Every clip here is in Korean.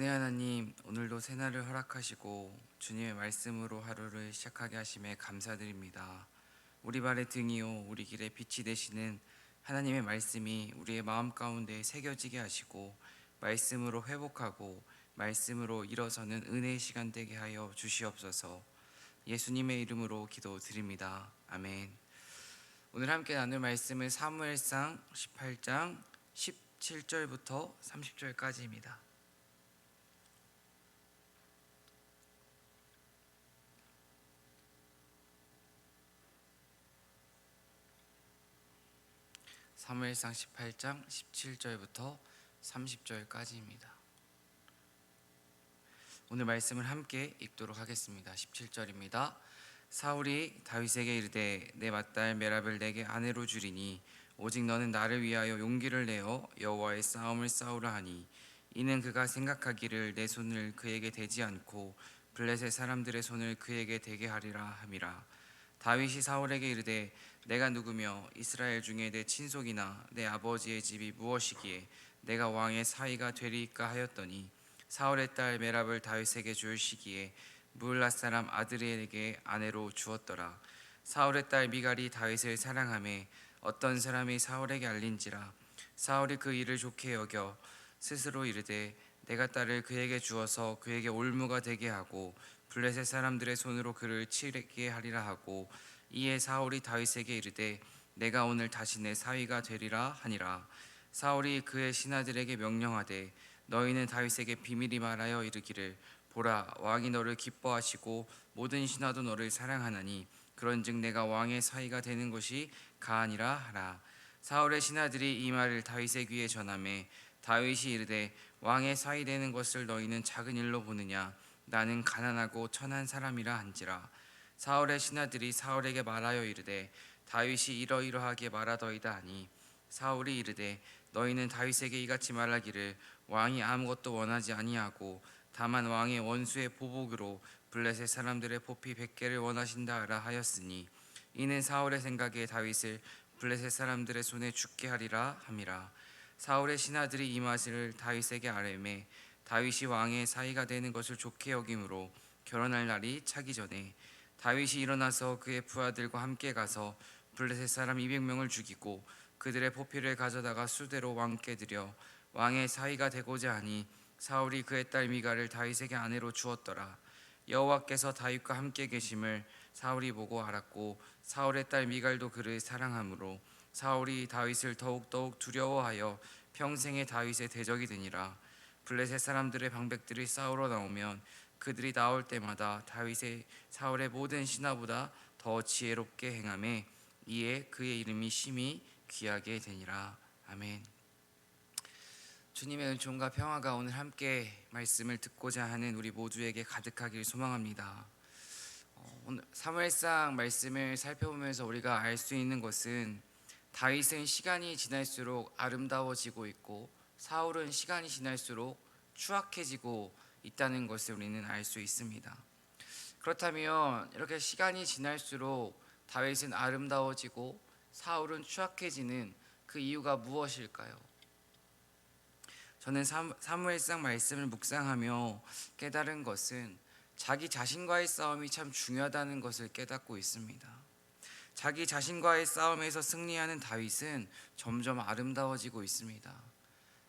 만왕의 하나님, 오늘도 새날을 허락하시고 주님의 말씀으로 하루를 시작하게 하심에 감사드립니다. 우리 발의 등이요 우리 길의 빛이 되시는 하나님의 말씀이 우리의 마음 가운데 새겨지게 하시고 말씀으로 회복하고 말씀으로 일어서는 은혜의 시간 되게 하여 주시옵소서. 예수님의 이름으로 기도드립니다. 아멘. 오늘 함께 나눌 말씀은 사무엘상 18장 17절부터 30절까지입니다. 사무엘상 18장 17절부터 30절까지입니다. 오늘 말씀을 함께 읽도록 하겠습니다. 17절입니다. 사울이 다윗에게 이르되 내 맏딸 메랍을 내게 아내로 주리니 오직 너는 나를 위하여 용기를 내어 여호와의 싸움을 싸우라 하니 이는 그가 생각하기를 내 손을 그에게 대지 않고 블레셋 사람들의 손을 그에게 대게 하리라 함이라. 다윗이 사울에게 이르되 내가 누구며 이스라엘 중에 내 친속이나 내 아버지의 집이 무엇이기에 내가 왕의 사위가 되리이까 하였더니 사울의 딸 메랍을 다윗에게 줄 시기에 무을라 사람 아드리엘에게 아내로 주었더라. 사울의 딸 미갈이 다윗을 사랑하매 어떤 사람이 사울에게 알린지라 사울이 그 일을 좋게 여겨 스스로 이르되 내가 딸을 그에게 주어서 그에게 올무가 되게 하고 블레셋 사람들의 손으로 그를 치게 하리라 하고 이에 사울이 다윗에게 이르되 내가 오늘 다시 내 사위가 되리라 하니라. 사울이 그의 신하들에게 명령하되 너희는 다윗에게 비밀히 말하여 이르기를 보라 왕이 너를 기뻐하시고 모든 신하도 너를 사랑하나니 그런즉 내가 왕의 사위가 되는 것이 가하니라 하라. 사울의 신하들이 이 말을 다윗의 귀에 전하매 다윗이 이르되 왕의 사위 되는 것을 너희는 작은 일로 보느냐 나는 가난하고 천한 사람이라 한지라. 사울의 신하들이 사울에게 말하여 이르되 다윗이 이러이러하게 말하더이다 하니 사울이 이르되 너희는 다윗에게 이같이 말하기를 왕이 아무것도 원하지 아니하고 다만 왕의 원수의 보복으로 블레셋 사람들의 포피 100개를 원하신다 하라 하였으니 이는 사울의 생각에 다윗을 블레셋 사람들의 손에 죽게 하리라 함이라. 사울의 신하들이 이 말을 다윗에게 아뢰매 다윗이 왕의 사위가 되는 것을 좋게 여김으로 결혼할 날이 차기 전에 다윗이 일어나서 그의 부하들과 함께 가서 블레셋 사람 200명을 죽이고 그들의 포피를 가져다가 수대로 왕께 드려 왕의 사위가 되고자 하니 사울이 그의 딸 미갈을 다윗에게 아내로 주었더라. 여호와께서 다윗과 함께 계심을 사울이 보고 알았고 사울의 딸 미갈도 그를 사랑하므로 사울이 다윗을 더욱더욱 두려워하여 평생에 다윗의 대적이 되니라. 블레셋 사람들의 방백들이 싸우러 나오면 그들이 나올 때마다 다윗의 사울의 모든 신하보다 더 지혜롭게 행하매 이에 그의 이름이 심히 귀하게 되니라. 아멘. 주님의 은총과 평화가 오늘 함께 말씀을 듣고자 하는 우리 모두에게 가득하길 소망합니다. 오늘 사무엘상 말씀을 살펴보면서 우리가 알 수 있는 것은 다윗은 시간이 지날수록 아름다워지고 있고 사울은 시간이 지날수록 추악해지고 있다는 것을 우리는 알 수 있습니다. 그렇다면 이렇게 시간이 지날수록 다윗은 아름다워지고 사울은 추악해지는 그 이유가 무엇일까요? 저는 사무엘상 말씀을 묵상하며 깨달은 것은 자기 자신과의 싸움이 참 중요하다는 것을 깨닫고 있습니다. 자기 자신과의 싸움에서 승리하는 다윗은 점점 아름다워지고 있습니다.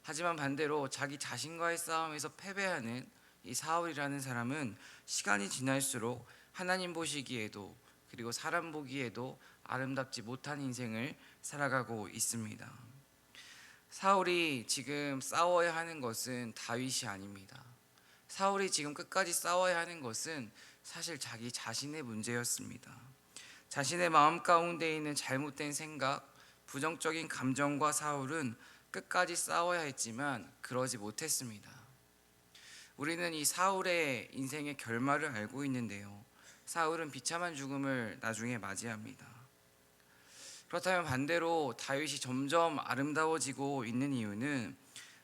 하지만 반대로 자기 자신과의 싸움에서 패배하는 이 사울이라는 사람은 시간이 지날수록 하나님 보시기에도 그리고 사람 보기에도 아름답지 못한 인생을 살아가고 있습니다. 사울이 지금 싸워야 하는 것은 다윗이 아닙니다. 사울이 지금 끝까지 싸워야 하는 것은 사실 자기 자신의 문제였습니다. 자신의 마음 가운데 있는 잘못된 생각, 부정적인 감정과 사울은 끝까지 싸워야 했지만 그러지 못했습니다. 우리는 이 사울의 인생의 결말을 알고 있는데요. 사울은 비참한 죽음을 나중에 맞이합니다. 그렇다면 반대로 다윗이 점점 아름다워지고 있는 이유는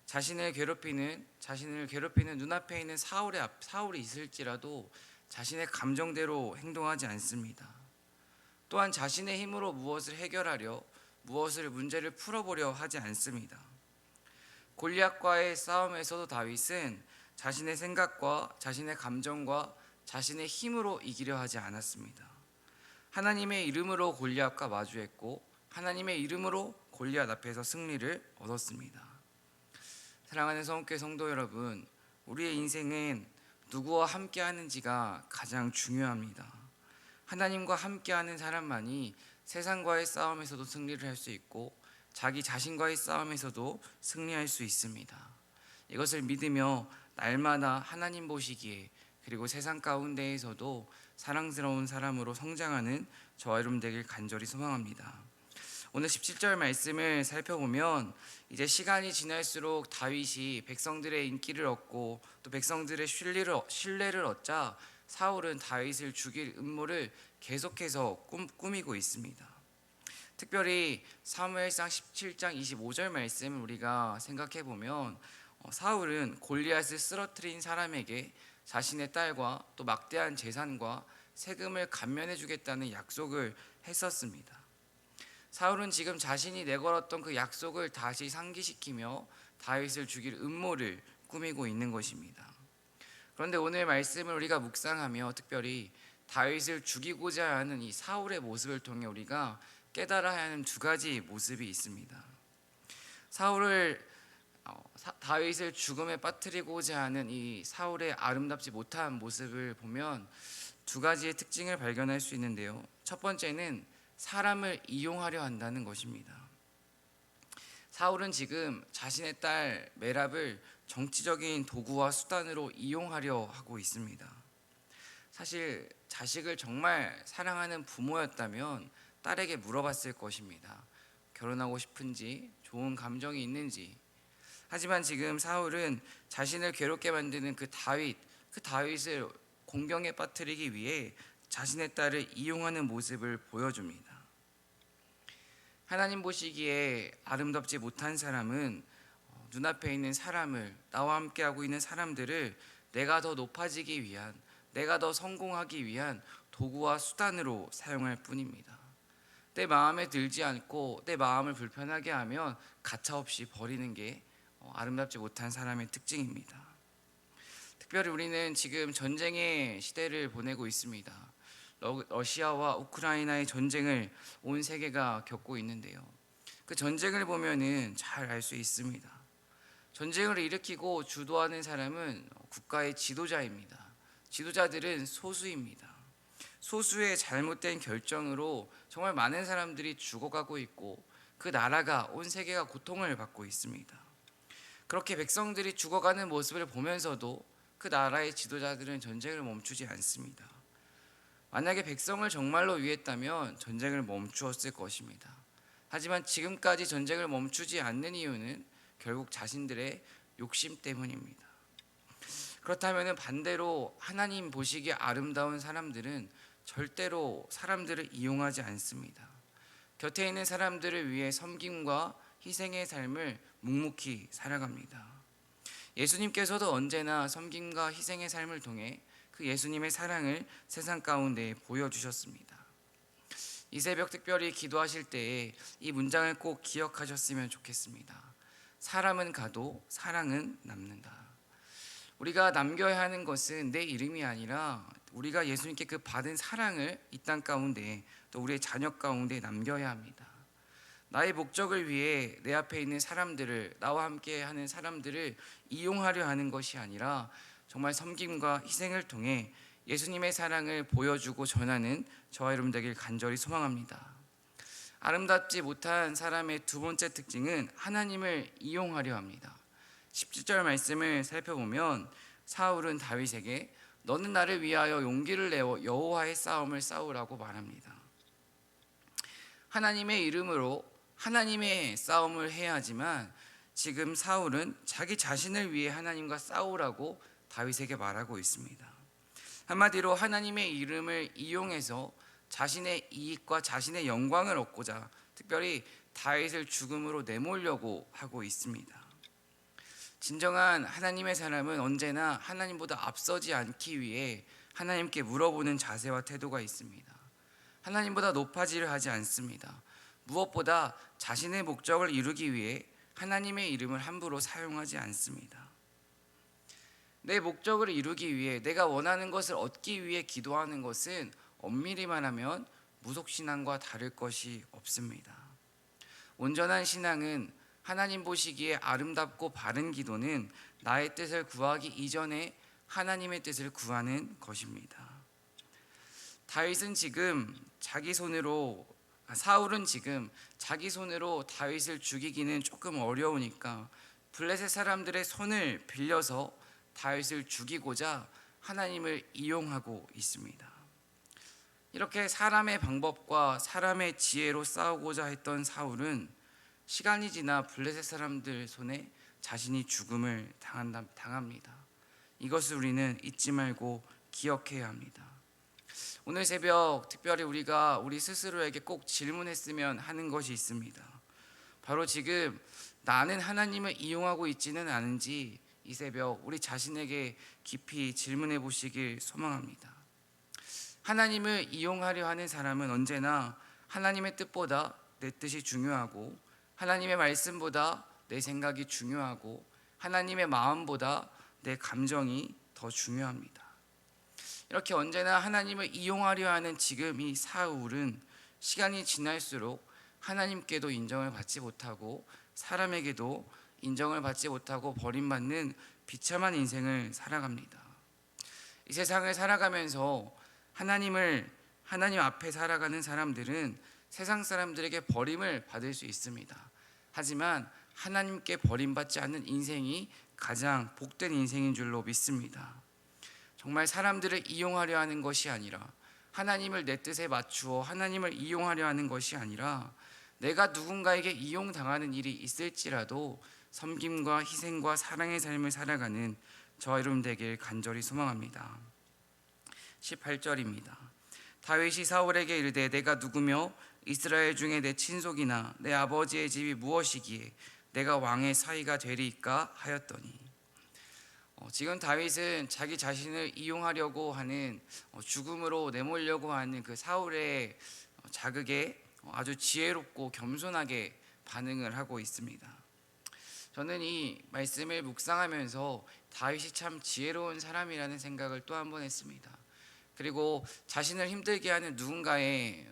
자신을 괴롭히는 눈앞에 있는 사울이 있을지라도 자신의 감정대로 행동하지 않습니다. 또한 자신의 힘으로 무엇을 해결하려 문제를 풀어보려 하지 않습니다. 골리앗과의 싸움에서도 다윗은 자신의 생각과 자신의 감정과 자신의 힘으로 이기려 하지 않았습니다. 하나님의 이름으로 골리앗과 마주했고 하나님의 이름으로 골리앗 앞에서 승리를 얻었습니다. 사랑하는 성교회 성도 여러분, 우리의 인생은 누구와 함께 하는지가 가장 중요합니다. 하나님과 함께하는 사람만이 세상과의 싸움에서도 승리를 할 수 있고 자기 자신과의 싸움에서도 승리할 수 있습니다. 이것을 믿으며 날마다 하나님 보시기에 그리고 세상 가운데에서도 사랑스러운 사람으로 성장하는 저와 여러분 되길 간절히 소망합니다. 오늘 17절 말씀을 살펴보면 이제 시간이 지날수록 다윗이 백성들의 인기를 얻고 또 백성들의 신뢰를 얻자 사울은 다윗을 죽일 음모를 계속해서 꾸미고 있습니다. 특별히 사무엘상 17장 25절 말씀을 우리가 생각해 보면 사울은 골리앗을 쓰러뜨린 사람에게 자신의 딸과 또 막대한 재산과 세금을 감면해 주겠다는 약속을 했었습니다. 사울은 지금 자신이 내걸었던 그 약속을 다시 상기시키며 다윗을 죽일 음모를 꾸미고 있는 것입니다. 그런데 오늘 말씀을 우리가 묵상하며 특별히 다윗을 죽이고자 하는 이 사울의 모습을 통해 우리가 깨달아야 하는 두 가지 모습이 있습니다. 다윗을 죽음에 빠뜨리고자 하는 이 사울의 아름답지 못한 모습을 보면 두 가지의 특징을 발견할 수 있는데요. 첫 번째는 사람을 이용하려 한다는 것입니다. 사울은 지금 자신의 딸 메랍을 정치적인 도구와 수단으로 이용하려 하고 있습니다. 사실 자식을 정말 사랑하는 부모였다면 딸에게 물어봤을 것입니다. 결혼하고 싶은지, 좋은 감정이 있는지. 하지만 지금 사울은 자신을 괴롭게 만드는 그 다윗을 공경에 빠뜨리기 위해 자신의 딸을 이용하는 모습을 보여줍니다. 하나님 보시기에 아름답지 못한 사람은 눈앞에 있는 사람을, 나와 함께하고 있는 사람들을 내가 더 높아지기 위한, 내가 더 성공하기 위한 도구와 수단으로 사용할 뿐입니다. 내 마음에 들지 않고 내 마음을 불편하게 하면 가차없이 버리는 게 아름답지 못한 사람의 특징입니다. 특별히 우리는 지금 전쟁의 시대를 보내고 있습니다. 러시아와 우크라이나의 전쟁을 온 세계가 겪고 있는데요. 그 전쟁을 보면은 잘 알 수 있습니다. 전쟁을 일으키고 주도하는 사람은 국가의 지도자입니다. 지도자들은 소수입니다. 소수의 잘못된 결정으로 정말 많은 사람들이 죽어가고 있고 그 나라가, 온 세계가 고통을 받고 있습니다. 그렇게 백성들이 죽어가는 모습을 보면서도 그 나라의 지도자들은 전쟁을 멈추지 않습니다. 만약에 백성을 정말로 위했다면 전쟁을 멈추었을 것입니다. 하지만 지금까지 전쟁을 멈추지 않는 이유는 결국 자신들의 욕심 때문입니다. 그렇다면 반대로 하나님 보시기에 아름다운 사람들은 절대로 사람들을 이용하지 않습니다. 곁에 있는 사람들을 위해 섬김과 희생의 삶을 묵묵히 살아갑니다. 예수님께서도 언제나 섬김과 희생의 삶을 통해 그 예수님의 사랑을 세상 가운데 보여주셨습니다. 이 새벽 특별히 기도하실 때에 이 문장을 꼭 기억하셨으면 좋겠습니다. 사람은 가도 사랑은 남는다. 우리가 남겨야 하는 것은 내 이름이 아니라 우리가 예수님께 그 받은 사랑을 이 땅 가운데 또 우리의 자녀 가운데 남겨야 합니다. 나의 목적을 위해 내 앞에 있는 사람들을, 나와 함께 하는 사람들을 이용하려 하는 것이 아니라 정말 섬김과 희생을 통해 예수님의 사랑을 보여주고 전하는 저와 여러분 되길 간절히 소망합니다. 아름답지 못한 사람의 두 번째 특징은 하나님을 이용하려 합니다. 17절 말씀을 살펴보면 사울은 다윗에게 너는 나를 위하여 용기를 내어 여호와의 싸움을 싸우라고 말합니다. 하나님의 이름으로 하나님의 싸움을 해야 하지만 지금 사울은 자기 자신을 위해 하나님과 싸우라고 다윗에게 말하고 있습니다. 한마디로 하나님의 이름을 이용해서 자신의 이익과 자신의 영광을 얻고자 특별히 다윗을 죽음으로 내몰려고 하고 있습니다. 진정한 하나님의 사람은 언제나 하나님보다 앞서지 않기 위해 하나님께 물어보는 자세와 태도가 있습니다. 하나님보다 높아지려 하지 않습니다. 무엇보다 자신의 목적을 이루기 위해 하나님의 이름을 함부로 사용하지 않습니다. 내 목적을 이루기 위해, 내가 원하는 것을 얻기 위해 기도하는 것은 엄밀히 말하면 무속신앙과 다를 것이 없습니다. 온전한 신앙은, 하나님 보시기에 아름답고 바른 기도는 나의 뜻을 구하기 이전에 하나님의 뜻을 구하는 것입니다. 사울은 지금 자기 손으로 다윗을 죽이기는 조금 어려우니까 블레셋 사람들의 손을 빌려서 다윗을 죽이고자 하나님을 이용하고 있습니다. 이렇게 사람의 방법과 사람의 지혜로 싸우고자 했던 사울은 시간이 지나 블레셋 사람들 손에 자신이 죽음을 당합니다. 이것을 우리는 잊지 말고 기억해야 합니다. 오늘 새벽 특별히 우리가 우리 스스로에게 꼭 질문했으면 하는 것이 있습니다. 바로 지금 나는 하나님을 이용하고 있지는 않은지 이 새벽 우리 자신에게 깊이 질문해 보시길 소망합니다. 하나님을 이용하려 하는 사람은 언제나 하나님의 뜻보다 내 뜻이 중요하고, 하나님의 말씀보다 내 생각이 중요하고, 하나님의 마음보다 내 감정이 더 중요합니다. 이렇게 언제나 하나님을 이용하려 하는 지금 이 사울은 시간이 지날수록 하나님께도 인정을 받지 못하고 사람에게도 인정을 받지 못하고 버림받는 비참한 인생을 살아갑니다. 이 세상을 살아가면서 하나님 앞에 살아가는 사람들은 세상 사람들에게 버림을 받을 수 있습니다. 하지만 하나님께 버림받지 않는 인생이 가장 복된 인생인 줄로 믿습니다. 정말 사람들을 이용하려 하는 것이 아니라, 하나님을 내 뜻에 맞추어 하나님을 이용하려 하는 것이 아니라, 내가 누군가에게 이용당하는 일이 있을지라도 섬김과 희생과 사랑의 삶을 살아가는 저와 여러분 되길 간절히 소망합니다. 18절입니다. 다윗이 사울에게 이르되 내가 누구며 이스라엘 중에 내 친속이나 내 아버지의 집이 무엇이기에 내가 왕의 사위가 되리이까 하였더니, 지금 다윗은 자기 자신을 이용하려고 하는, 죽음으로 내몰려고 하는 그 사울의 자극에 아주 지혜롭고 겸손하게 반응을 하고 있습니다. 저는 이 말씀을 묵상하면서 다윗이 참 지혜로운 사람이라는 생각을 또 한 번 했습니다. 그리고 자신을 힘들게 하는 누군가의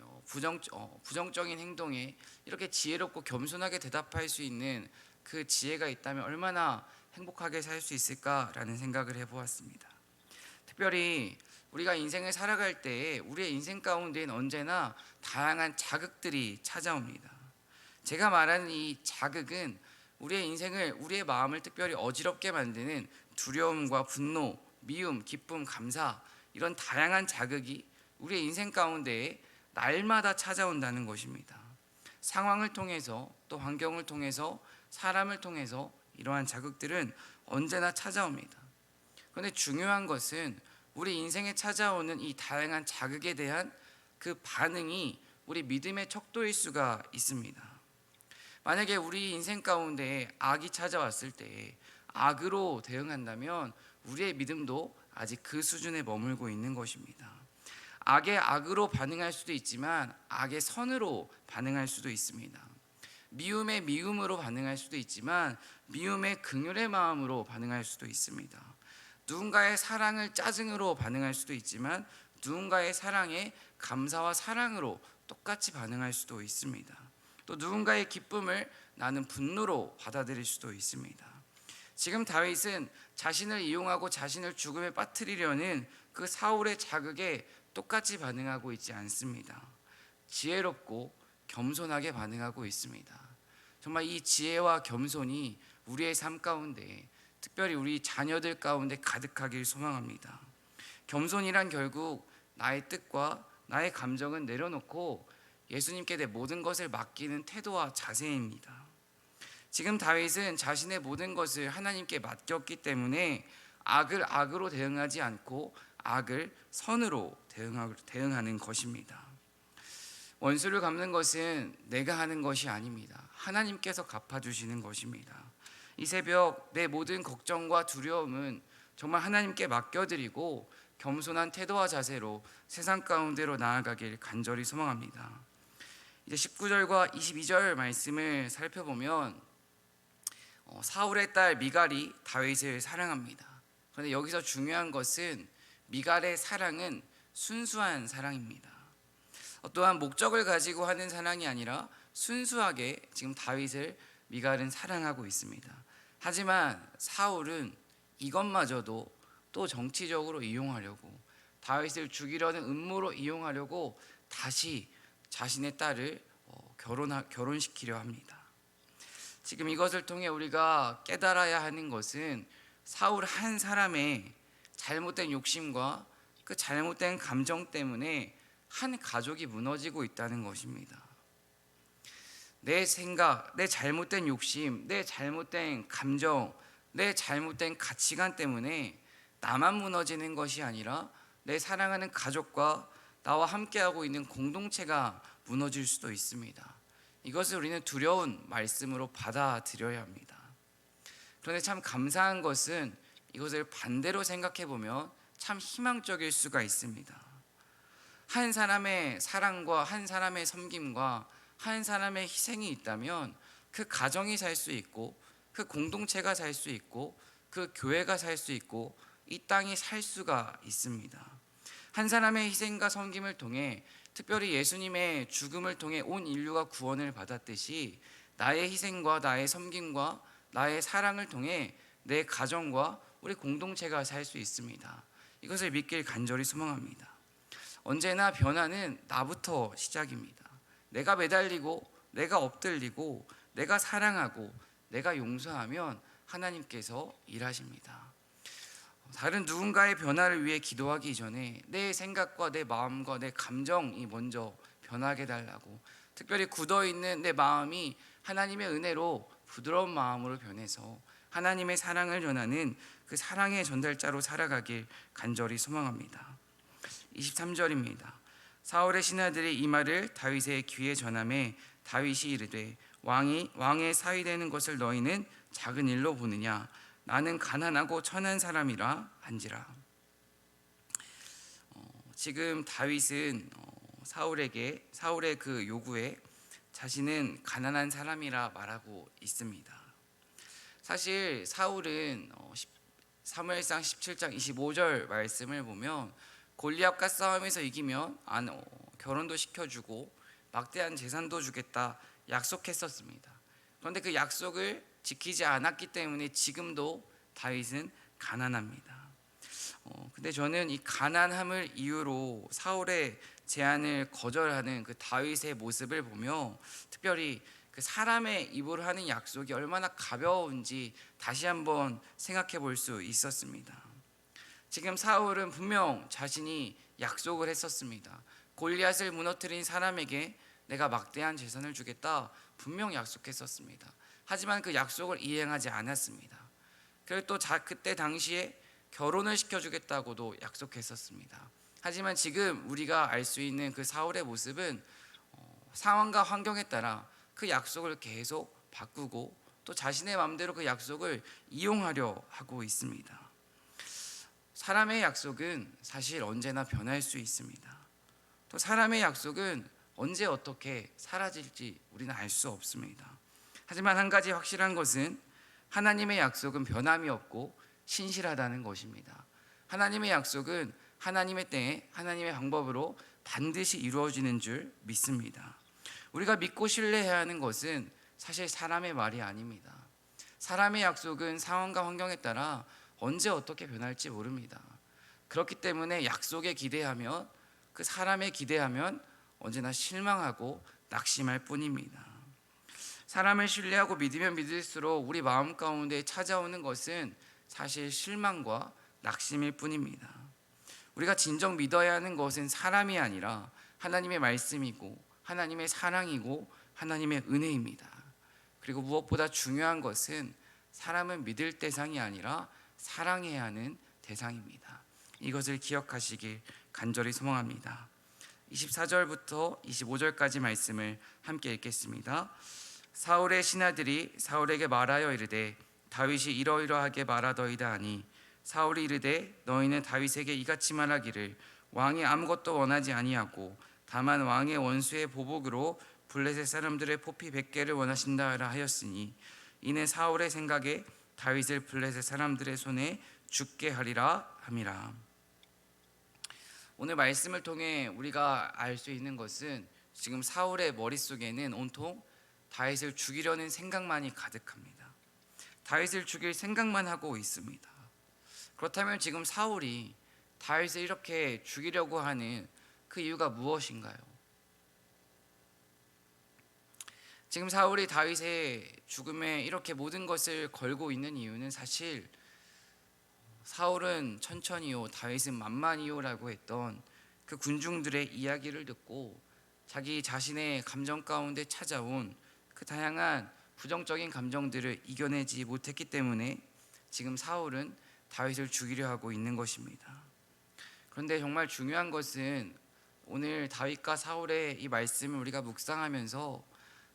부정적인 행동에 이렇게 지혜롭고 겸손하게 대답할 수 있는 그 지혜가 있다면 얼마나 행복하게 살 수 있을까라는 생각을 해보았습니다. 특별히 우리가 인생을 살아갈 때 우리의 인생 가운데는 언제나 다양한 자극들이 찾아옵니다. 제가 말하는 이 자극은 우리의 인생을, 우리의 마음을 특별히 어지럽게 만드는 두려움과 분노, 미움, 기쁨, 감사, 이런 다양한 자극이 우리의 인생 가운데에 날마다 찾아온다는 것입니다. 상황을 통해서, 또 환경을 통해서, 사람을 통해서 이러한 자극들은 언제나 찾아옵니다. 그런데 중요한 것은 우리 인생에 찾아오는 이 다양한 자극에 대한 그 반응이 우리 믿음의 척도일 수가 있습니다. 만약에 우리 인생 가운데 악이 찾아왔을 때 악으로 대응한다면 우리의 믿음도 아직 그 수준에 머물고 있는 것입니다. 악의 악으로 반응할 수도 있지만 악의 선으로 반응할 수도 있습니다. 미움의 미움으로 반응할 수도 있지만 미움의 긍휼의 마음으로 반응할 수도 있습니다. 누군가의 사랑을 짜증으로 반응할 수도 있지만 누군가의 사랑에 감사와 사랑으로 똑같이 반응할 수도 있습니다. 또 누군가의 기쁨을 나는 분노로 받아들일 수도 있습니다. 지금 다윗은 자신을 이용하고 자신을 죽음에 빠뜨리려는 그 사울의 자극에 똑같이 반응하고 있지 않습니다. 지혜롭고 겸손하게 반응하고 있습니다. 정말 이 지혜와 겸손이 우리의 삶 가운데, 특별히 우리 자녀들 가운데 가득하길 소망합니다. 겸손이란 결국 나의 뜻과 나의 감정은 내려놓고 예수님께 내 모든 것을 맡기는 태도와 자세입니다. 지금 다윗은 자신의 모든 것을 하나님께 맡겼기 때문에 악을 악으로 대응하지 않고 악을 선으로 대응하는 것입니다. 원수를 갚는 것은 내가 하는 것이 아닙니다. 하나님께서 갚아주시는 것입니다. 이 새벽 내 모든 걱정과 두려움은 정말 하나님께 맡겨드리고 겸손한 태도와 자세로 세상 가운데로 나아가길 간절히 소망합니다. 이제 19절과 22절 말씀을 살펴보면 사울의 딸 미갈이 다윗을 사랑합니다. 그런데 여기서 중요한 것은 미갈의 사랑은 순수한 사랑입니다. 어떠한 목적을 가지고 하는 사랑이 아니라 순수하게 지금 다윗을 미갈은 사랑하고 있습니다. 하지만 사울은 이것마저도 또 정치적으로 이용하려고, 다윗을 죽이려는 음모로 이용하려고 다시 자신의 딸을 결혼시키려 합니다. 지금 이것을 통해 우리가 깨달아야 하는 것은 사울 한 사람의 잘못된 욕심과 그 잘못된 감정 때문에 한 가족이 무너지고 있다는 것입니다. 내 생각, 내 잘못된 욕심, 내 잘못된 감정, 내 잘못된 가치관 때문에 나만 무너지는 것이 아니라 내 사랑하는 가족과 나와 함께하고 있는 공동체가 무너질 수도 있습니다. 이것을 우리는 두려운 말씀으로 받아들여야 합니다. 그런데 참 감사한 것은 이것을 반대로 생각해 보면 참 희망적일 수가 있습니다. 한 사람의 사랑과 한 사람의 섬김과 한 사람의 희생이 있다면 그 가정이 살 수 있고, 그 공동체가 살 수 있고, 그 교회가 살 수 있고, 이 땅이 살 수가 있습니다. 한 사람의 희생과 섬김을 통해, 특별히 예수님의 죽음을 통해 온 인류가 구원을 받았듯이 나의 희생과 나의 섬김과 나의 사랑을 통해 내 가정과 우리 공동체가 살 수 있습니다. 이것을 믿길 간절히 소망합니다. 언제나 변화는 나부터 시작입니다. 내가 매달리고, 내가 엎들리고, 내가 사랑하고, 내가 용서하면 하나님께서 일하십니다. 다른 누군가의 변화를 위해 기도하기 전에 내 생각과 내 마음과 내 감정이 먼저 변하게 달라고, 특별히 굳어있는 내 마음이 하나님의 은혜로 부드러운 마음으로 변해서 하나님의 사랑을 전하는 그 사랑의 전달자로 살아가길 간절히 소망합니다. 23절입니다. 사울의 신하들이 이 말을 다윗의 귀에 전하매 다윗이 이르되 왕의 사위 되는 것을 너희는 작은 일로 보느냐? 나는 가난하고 천한 사람이라 한지라. 지금 다윗은 사울의 그 요구에 자신은 가난한 사람이라 말하고 있습니다. 사실 사울은 사무엘상 17장 25절 말씀을 보면 골리앗과 싸움에서 이기면 결혼도 시켜주고 막대한 재산도 주겠다 약속했었습니다. 그런데 그 약속을 지키지 않았기 때문에 지금도 다윗은 가난합니다. 근데 저는 이 가난함을 이유로 사울의 제안을 거절하는 그 다윗의 모습을 보며 특별히 그 사람의 입으로 하는 약속이 얼마나 가벼운지 다시 한번 생각해 볼 수 있었습니다. 지금 사울은 분명 자신이 약속을 했었습니다. 골리앗을 무너뜨린 사람에게 내가 막대한 재산을 주겠다 분명 약속했었습니다. 하지만 그 약속을 이행하지 않았습니다. 그리고 또 그때 당시에 결혼을 시켜주겠다고도 약속했었습니다. 하지만 지금 우리가 알 수 있는 그 사울의 모습은 상황과 환경에 따라 그 약속을 계속 바꾸고 또 자신의 마음대로 그 약속을 이용하려 하고 있습니다. 사람의 약속은 사실 언제나 변할 수 있습니다. 또 사람의 약속은 언제 어떻게 사라질지 우리는 알 수 없습니다. 하지만 한 가지 확실한 것은 하나님의 약속은 변함이 없고 신실하다는 것입니다. 하나님의 약속은 하나님의 때에 하나님의 방법으로 반드시 이루어지는 줄 믿습니다. 우리가 믿고 신뢰해야 하는 것은 사실 사람의 말이 아닙니다. 사람의 약속은 상황과 환경에 따라 언제 어떻게 변할지 모릅니다. 그렇기 때문에 약속에 기대하면, 그 사람에 기대하면 언제나 실망하고 낙심할 뿐입니다. 사람을 신뢰하고 믿으면 믿을수록 우리 마음 가운데 찾아오는 것은 사실 실망과 낙심일 뿐입니다. 우리가 진정 믿어야 하는 것은 사람이 아니라 하나님의 말씀이고 하나님의 사랑이고 하나님의 은혜입니다. 그리고 무엇보다 중요한 것은 사람은 믿을 대상이 아니라 사랑해야 하는 대상입니다. 이것을 기억하시길 간절히 소망합니다. 24절부터 25절까지 말씀을 함께 읽겠습니다. 사울의 신하들이 사울에게 말하여 이르되 다윗이 이러이러하게 말하더이다 하니 사울이 이르되 너희는 다윗에게 이같이 말하기를 왕이 아무것도 원하지 아니하고 다만 왕의 원수의 보복으로 블레셋 사람들의 포피 100개를 원하신다 하였으니 이는 사울의 생각에 다윗을 블레셋 사람들의 손에 죽게 하리라 함이라. 오늘 말씀을 통해 우리가 알 수 있는 것은 지금 사울의 머릿속에는 온통 다윗을 죽이려는 생각만이 가득합니다. 다윗을 죽일 생각만 하고 있습니다. 그렇다면 지금 사울이 다윗을 이렇게 죽이려고 하는 그 이유가 무엇인가요? 지금 사울이 다윗의 죽음에 이렇게 모든 것을 걸고 있는 이유는 사실 사울은 천천히요 다윗은 만만히요라고 했던 그 군중들의 이야기를 듣고 자기 자신의 감정 가운데 찾아온 그 다양한 부정적인 감정들을 이겨내지 못했기 때문에 지금 사울은 다윗을 죽이려 하고 있는 것입니다. 그런데 정말 중요한 것은 오늘 다윗과 사울의 이 말씀을 우리가 묵상하면서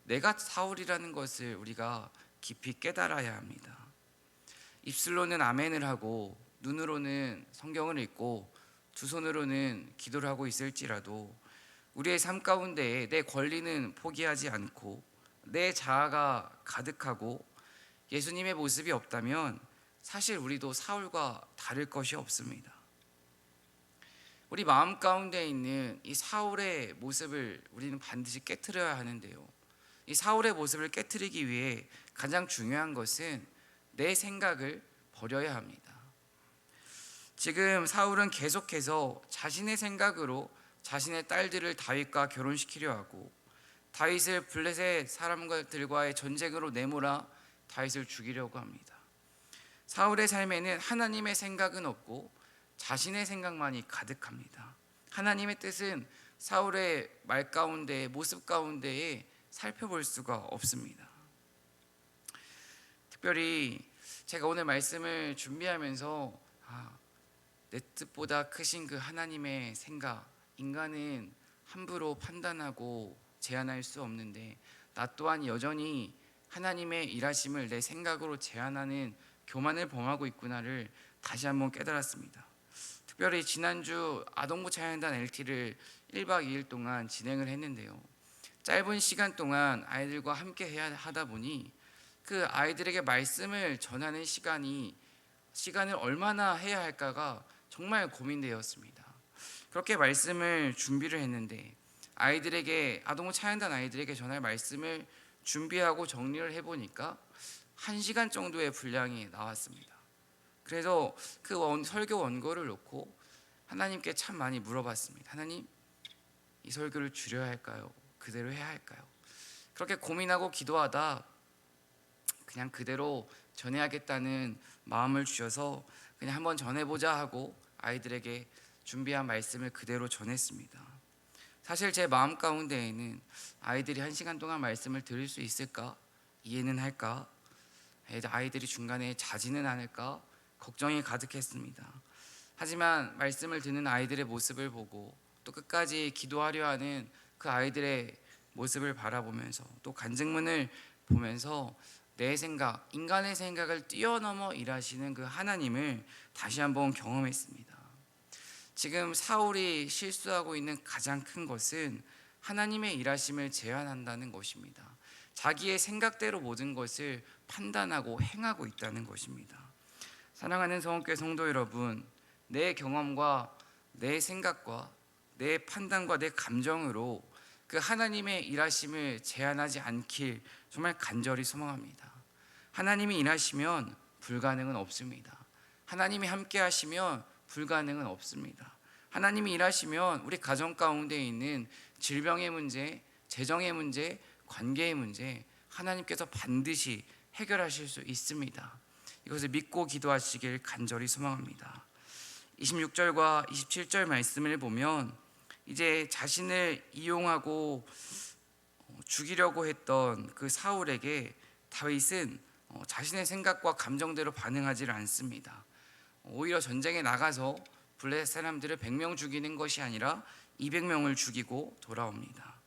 내가 사울이라는 것을 우리가 깊이 깨달아야 합니다. 입술로는 아멘을 하고 눈으로는 성경을 읽고 두 손으로는 기도를 하고 있을지라도 우리의 삶 가운데 내 권리는 포기하지 않고 내 자아가 가득하고 예수님의 모습이 없다면 사실 우리도 사울과 다를 것이 없습니다. 우리 마음 가운데 있는 이 사울의 모습을 우리는 반드시 깨트려야 하는데요, 이 사울의 모습을 깨트리기 위해 가장 중요한 것은 내 생각을 버려야 합니다. 지금 사울은 계속해서 자신의 생각으로 자신의 딸들을 다윗과 결혼시키려 하고 다윗을 블레셋 사람들과의 전쟁으로 내몰아 다윗을 죽이려고 합니다. 사울의 삶에는 하나님의 생각은 없고 자신의 생각만이 가득합니다. 하나님의 뜻은 사울의 말 가운데, 모습 가운데에 살펴볼 수가 없습니다. 특별히 제가 오늘 말씀을 준비하면서 내 뜻보다 크신 그 하나님의 생각, 인간은 함부로 판단하고 제한할 수 없는데 나 또한 여전히 하나님의 일하심을 내 생각으로 제한하는 교만을 범하고 있구나를 다시 한번 깨달았습니다. 특별히 지난주 아동부 찬양단 LT를 1박 2일 동안 진행을 했는데요, 짧은 시간 동안 아이들과 함께 해야 하다 보니 그 아이들에게 말씀을 전하는 시간을 얼마나 해야 할까가 정말 고민되었습니다. 그렇게 말씀을 준비를 했는데 아동부 찬양단 아이들에게 전할 말씀을 준비하고 정리를 해보니까 1시간 정도의 분량이 나왔습니다. 그래서 그 설교 원고를 놓고 하나님께 참 많이 물어봤습니다. 하나님, 이 설교를 줄여야 할까요? 그대로 해야 할까요? 그렇게 고민하고 기도하다 그냥 그대로 전해야겠다는 마음을 주셔서 그냥 한번 전해보자 하고 아이들에게 준비한 말씀을 그대로 전했습니다. 사실 제 마음 가운데에는 아이들이 1시간 동안 말씀을 들을 수 있을까? 이해는 할까? 아이들이 중간에 자지는 않을까? 걱정이 가득했습니다. 하지만 말씀을 듣는 아이들의 모습을 보고 또 끝까지 기도하려 하는 그 아이들의 모습을 바라보면서 또 간증문을 보면서 내 생각, 인간의 생각을 뛰어넘어 일하시는 그 하나님을 다시 한번 경험했습니다. 지금 사울이 실수하고 있는 가장 큰 것은 하나님의 일하심을 제한한다는 것입니다. 자기의 생각대로 모든 것을 판단하고 행하고 있다는 것입니다. 사랑하는 성원교회 성도 여러분, 내 경험과 내 생각과 내 판단과 내 감정으로 그 하나님의 일하심을 제한하지 않길 정말 간절히 소망합니다. 하나님이 일하시면 불가능은 없습니다. 하나님이 함께 하시면 불가능은 없습니다. 하나님이 일하시면 우리 가정 가운데 있는 질병의 문제, 재정의 문제, 관계의 문제 하나님께서 반드시 해결하실 수 있습니다. 이것을 믿고 기도하시길 간절히 소망합니다. 26절과 27절 말씀을 보면 이제 자신을 이용하고 죽이려고 했던 그 사울에게 다윗은 자신의 생각과 감정대로 반응하지 않습니다. 오히려 전쟁에 나가서 블레셋 사람들을 100명 죽이는 것이 아니라 200명을 죽이고 돌아옵니다.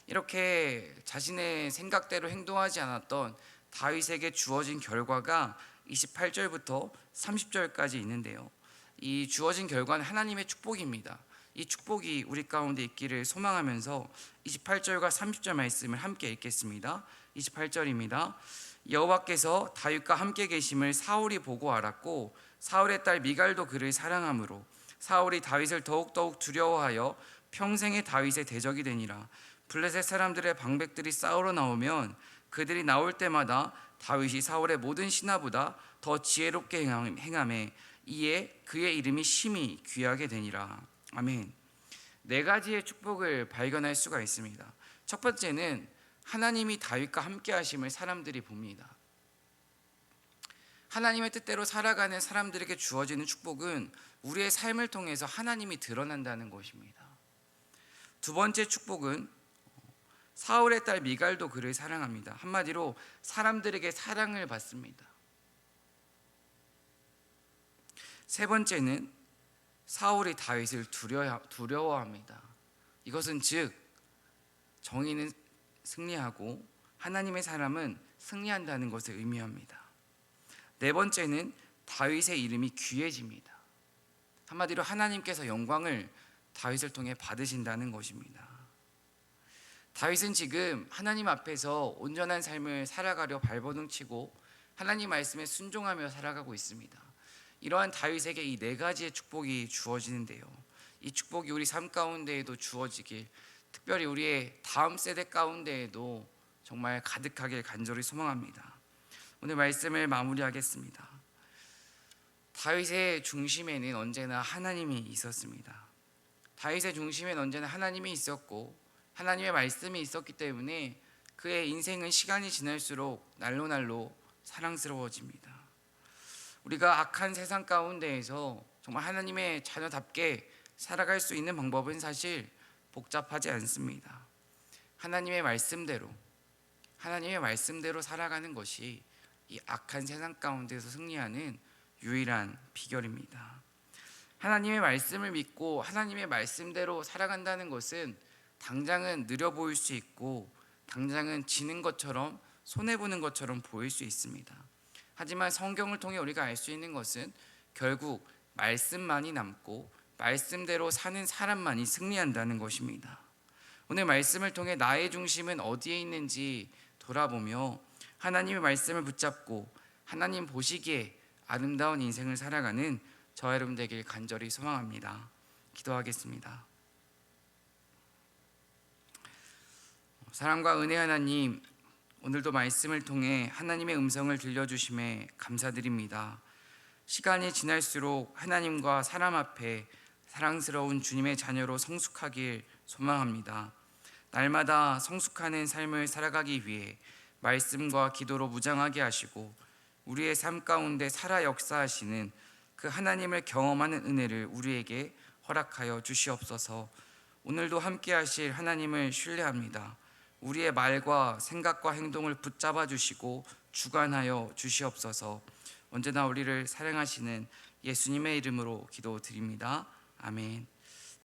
이렇게 자신의 생각대로 행동하지 않았던 다윗에게 주어진 결과가 28절부터 30절까지 있는데요, 이 주어진 결과는 하나님의 축복입니다. 이 축복이 우리 가운데 있기를 소망하면서 28절과 30절 말씀을 함께 읽겠습니다. 28절입니다. 여호와께서 다윗과 함께 계심을 사울이 보고 알았고 사울의 딸 미갈도 그를 사랑하므로 사울이 다윗을 더욱더욱 두려워하여 평생의 다윗의 대적이 되니라. 블레셋 사람들의 방백들이 싸우러 나오면 그들이 나올 때마다 다윗이 사울의 모든 신하보다 더 지혜롭게 행하매 이에 그의 이름이 심히 귀하게 되니라. 아멘. 네 가지의 축복을 발견할 수가 있습니다. 첫 번째는 하나님이 다윗과 함께 하심을 사람들이 봅니다. 하나님의 뜻대로 살아가는 사람들에게 주어지는 축복은 우리의 삶을 통해서 하나님이 드러난다는 것입니다. 두 번째 축복은 사울의 딸 미갈도 그를 사랑합니다. 한마디로 사람들에게 사랑을 받습니다. 세 번째는 사울이 다윗을 두려워합니다. 이것은 즉 정의는 승리하고 하나님의 사람은 승리한다는 것을 의미합니다. 네 번째는 다윗의 이름이 귀해집니다. 한마디로 하나님께서 영광을 다윗을 통해 받으신다는 것입니다. 다윗은 지금 하나님 앞에서 온전한 삶을 살아가려 발버둥치고 하나님 말씀에 순종하며 살아가고 있습니다. 이러한 다윗에게 이 네 가지의 축복이 주어지는데요, 이 축복이 우리 삶 가운데에도 주어지길, 특별히 우리의 다음 세대 가운데에도 정말 가득하길 간절히 소망합니다. 오늘 말씀을 마무리하겠습니다. 다윗의 중심에는 언제나 하나님이 있었습니다. 다윗의 중심에는 언제나 하나님이 있었고 하나님의 말씀이 있었기 때문에 그의 인생은 시간이 지날수록 날로 사랑스러워집니다. 우리가 악한 세상 가운데에서 정말 하나님의 자녀답게 살아갈 수 있는 방법은 사실 복잡하지 않습니다. 하나님의 말씀대로 살아가는 것이 이 악한 세상 가운데서 승리하는 유일한 비결입니다. 하나님의 말씀을 믿고 하나님의 말씀대로 살아간다는 것은 당장은 느려 보일 수 있고 당장은 지는 것처럼 손해보는 것처럼 보일 수 있습니다. 하지만 성경을 통해 우리가 알 수 있는 것은 결국 말씀만이 남고 말씀대로 사는 사람만이 승리한다는 것입니다. 오늘 말씀을 통해 나의 중심은 어디에 있는지 돌아보며 하나님의 말씀을 붙잡고 하나님 보시기에 아름다운 인생을 살아가는 저와 여러분 되길 간절히 소망합니다. 기도하겠습니다. 사랑과 은혜 하나님, 오늘도 말씀을 통해 하나님의 음성을 들려주심에 감사드립니다. 시간이 지날수록 하나님과 사람 앞에 사랑스러운 주님의 자녀로 성숙하길 소망합니다. 날마다 성숙하는 삶을 살아가기 위해 말씀과 기도로 무장하게 하시고 우리의 삶 가운데 살아 역사하시는 그 하나님을 경험하는 은혜를 우리에게 허락하여 주시옵소서. 오늘도 함께 하실 하나님을 신뢰합니다. 우리의 말과 생각과 행동을 붙잡아 주시고 주관하여 주시옵소서. 언제나 우리를 사랑하시는 예수님의 이름으로 기도드립니다. 아멘.